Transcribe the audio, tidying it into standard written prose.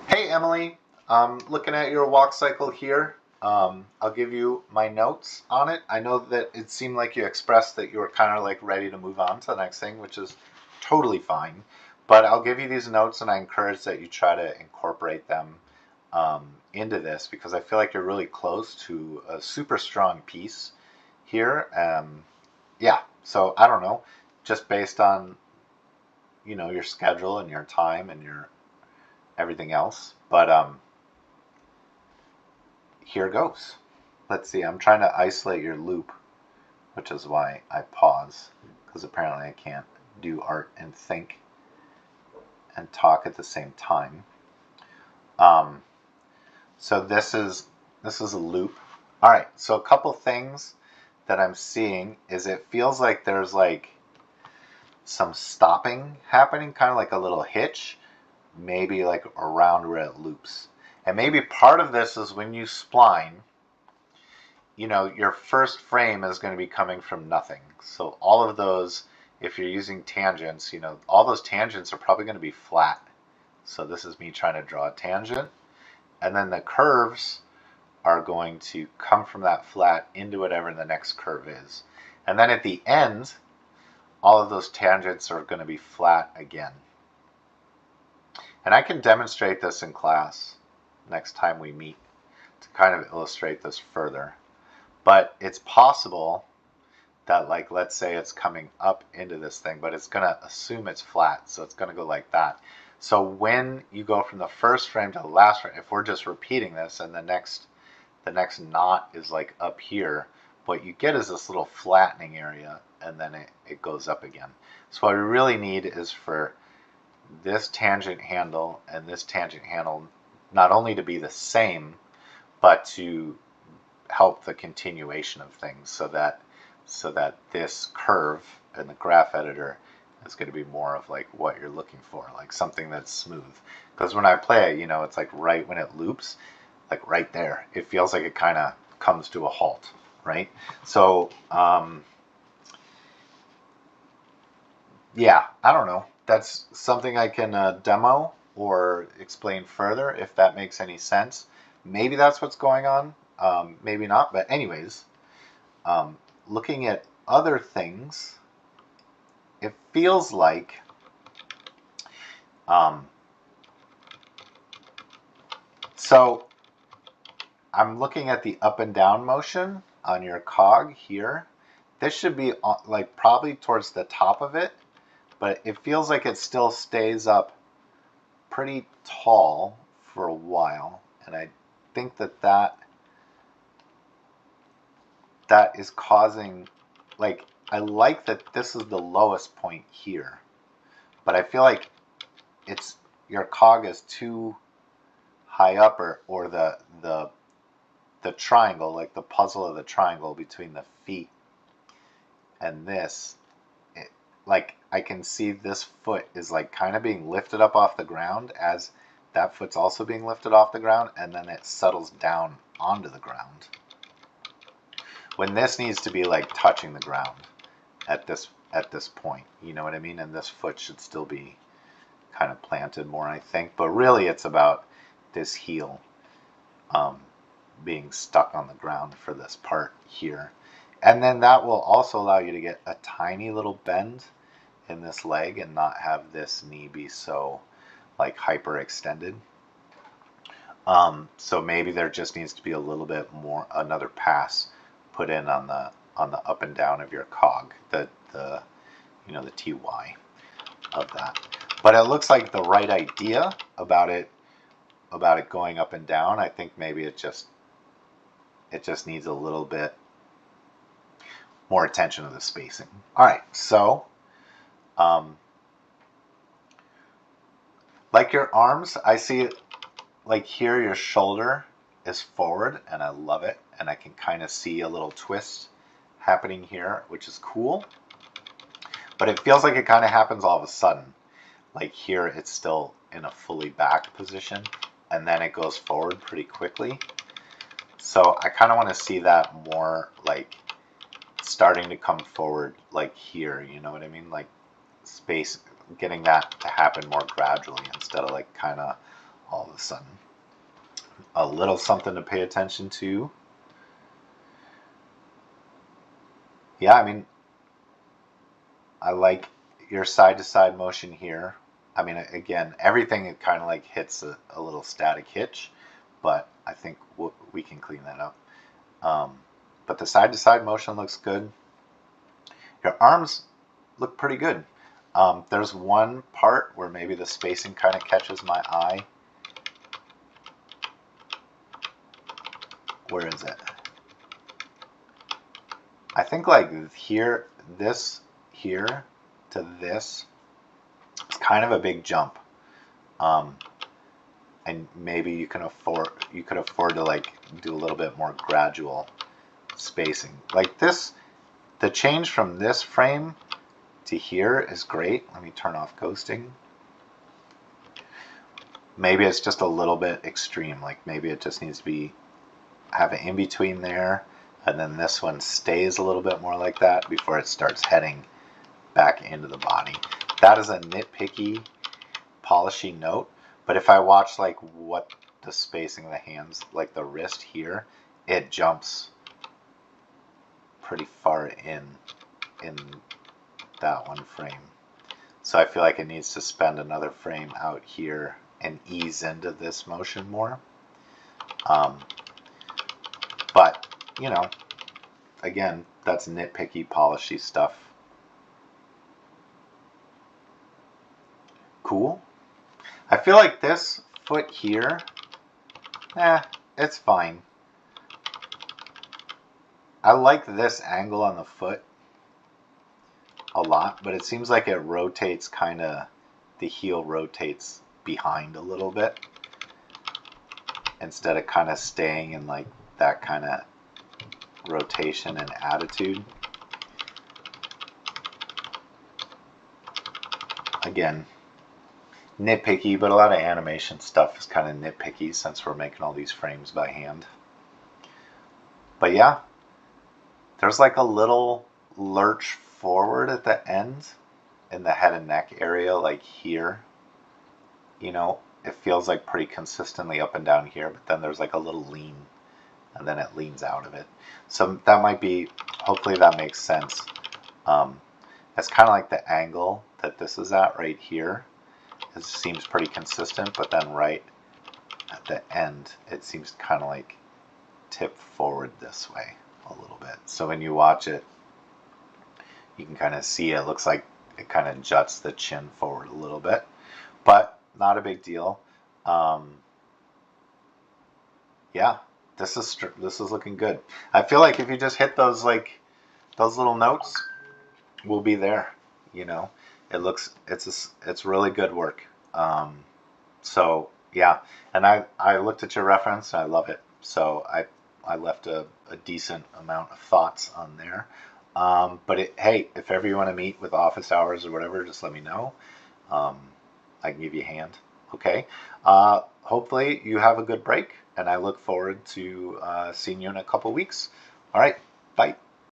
Hey Emily, looking at your walk cycle here. I'll give you my notes on it. I know that it seemed like you expressed that you were kind of like ready to move on to the next thing, which is totally fine. But I'll give you these notes and I encourage that you try to incorporate them into this because I feel like you're really close to a super strong piece here. Yeah, so I don't know, just based on your schedule and your time and your everything else. But here goes. Let's see, I'm trying to isolate your loop, which is why I pause, because apparently I can't do art and think and talk at the same time. Um, so this is a loop. All right, so a couple things that I'm seeing is it feels like there's like some stopping happening, kind of like a little hitch, maybe like around where it loops. And maybe part of this is when you spline, your first frame is going to be coming from nothing. So all of those, if you're using tangents, all those tangents are probably going to be flat. So this is me trying to draw a tangent. And then the curves are going to come from that flat into whatever the next curve is. And then at the end, all of those tangents are going to be flat again. And I can demonstrate this in class next time we meet to kind of illustrate this further. But it's possible that, like, let's say it's coming up into this thing, but it's going to assume it's flat. So it's going to go like that. So when you go from the first frame to the last frame, if we're just repeating this and the next knot is like up here, what you get is this little flattening area and then it goes up again. So what we really need is for this tangent handle and this tangent handle not only to be the same, but to help the continuation of things so that this curve in the graph editor is going to be more of like what you're looking for, like something that's smooth. Because when I play it, it's like right when it loops, like right there, it feels like it kind of comes to a halt, right? So yeah, I don't know. That's something I can demo or explain further if that makes any sense. Maybe that's what's going on. Maybe not. But anyways, looking at other things, it feels like so I'm looking at the up and down motion on your cog here. This should be like probably towards the top of it, but it feels like it still stays up pretty tall for a while, and I think that is causing, like, I like that this is the lowest point here, but I feel like it's your cog is too high up, or the triangle, like the puzzle of the triangle between the feet and this, like I can see this foot is like kind of being lifted up off the ground as that foot's also being lifted off the ground, and then it settles down onto the ground. When this needs to be like touching the ground at this point, you know what I mean? And this foot should still be kind of planted more, I think. But really it's about this heel being stuck on the ground for this part here. And then that will also allow you to get a tiny little bend in this leg and not have this knee be so like hyperextended. So maybe there just needs to be a little bit more, another pass put in on the up and down of your cog, the TY of that. But it looks like the right idea about it going up and down. I think maybe it just needs a little bit more attention to the spacing. All right, so like your arms, I see it like here your shoulder is forward, and I love it, and I can kind of see a little twist happening here, which is cool. But it feels like it kind of happens all of a sudden. Like here it's still in a fully back position, and then it goes forward pretty quickly. So I kind of want to see that more like starting to come forward like here, you know what I mean? Like space, getting that to happen more gradually instead of like kind of all of a sudden. A little something to pay attention to. Yeah, I mean, I like your side-to-side motion here. I mean, again, everything it kind of like hits a little static hitch, but I think we can clean that up. But the side-to-side motion looks good. Your arms look pretty good. There's one part where maybe the spacing kind of catches my eye. Where is it? I think like here, this here to this, it's kind of a big jump. And maybe you could afford to like do a little bit more gradual spacing. Like this, the change from this frame to here is great. Let me turn off ghosting. Maybe it's just a little bit extreme. Like maybe it just needs to have an in between there, and then this one stays a little bit more like that before it starts heading back into the body. That is a nitpicky, polishy note. But if I watch like what the spacing of the hands, like the wrist here, it jumps pretty far in that one frame. So I feel like it needs to spend another frame out here and ease into this motion more. But, you know, again, that's nitpicky, polishy stuff. Cool. I feel like this foot here, it's fine. I like this angle on the foot a lot, but it seems like it rotates kind of, the heel rotates behind a little bit instead of kind of staying in like that kind of rotation and attitude. Again, nitpicky, but a lot of animation stuff is kind of nitpicky since we're making all these frames by hand. But yeah, there's like a little lurch forward at the end in the head and neck area, like here. You know, it feels like pretty consistently up and down here, but then there's like a little lean, and then it leans out of it. So that might be, hopefully that makes sense. It's kind of like the angle that this is at right here. It seems pretty consistent, but then right at the end, it seems kind of like tip forward this way a little bit. So when you watch it, you can kind of see it looks like it kind of juts the chin forward a little bit, but not a big deal. Yeah, this is looking good. I feel like if you just hit those little notes, we'll be there. You know, it's really good work. So yeah, and I looked at your reference and I love it. So I left a decent amount of thoughts on there. But hey, if ever you want to meet with office hours or whatever, just let me know. I can give you a hand. Okay. Hopefully you have a good break, and I look forward to seeing you in a couple weeks. All right. Bye.